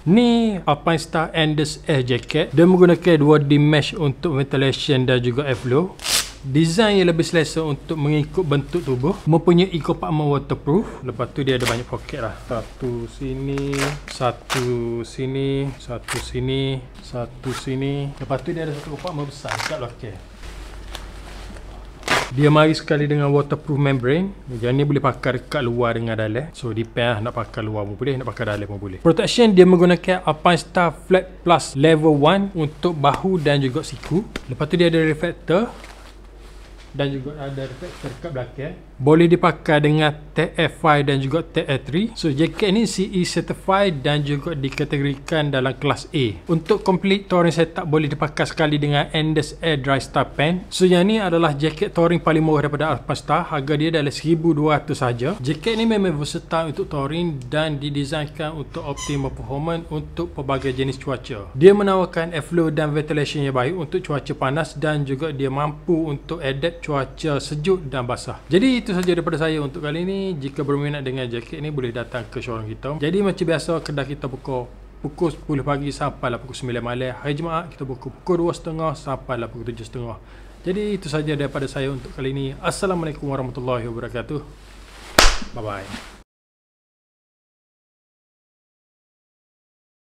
Ni Alpine Star Endless Air Jacket. Dia menggunakan 2D mesh untuk ventilation dan juga airflow. Design yang lebih selesa untuk mengikut bentuk tubuh. Mempunyai compartment waterproof. Lepas tu dia ada banyak poket lah. Satu sini, satu sini, satu sini, satu sini. Lepas tu dia ada satu compartment besar dekat loker. Dia mari sekali dengan waterproof membrane. Yang ni boleh pakai dekat luar dengan dalam. So depend lah, nak pakai luar pun boleh, nak pakai dalam pun boleh. Protection dia menggunakan Alpine Star Flat Plus Level 1 untuk bahu dan juga siku. Lepas tu dia ada reflector. Dan juga ada reflektor dekat belakang. Boleh dipakai dengan tag F5 dan juga tag F3. So jaket ni CE certified dan juga dikategorikan dalam kelas A. Untuk complete touring setup boleh dipakai sekali dengan Endless Air Dry Star Pen. So yang ni adalah jaket touring paling murah daripada Alpine Star. Harga dia adalah 1200 saja. Jaket ni memang versatile untuk touring dan didesainkan untuk optimal performance untuk pelbagai jenis cuaca. Dia menawarkan airflow dan ventilation yang baik untuk cuaca panas dan juga dia mampu untuk adapt cuaca sejuk dan basah. Jadi itu saja daripada saya untuk kali ini. Jika berminat dengan jaket ni boleh datang ke showroom kita. Jadi macam biasa kedai kita buka pukul 10 pagi sampailah pukul 9 malam. Hari Jumaat kita buka pukul 2.30 sampailah pukul 7.30. Jadi itu saja daripada saya untuk kali ini. Assalamualaikum warahmatullahi wabarakatuh. Bye bye.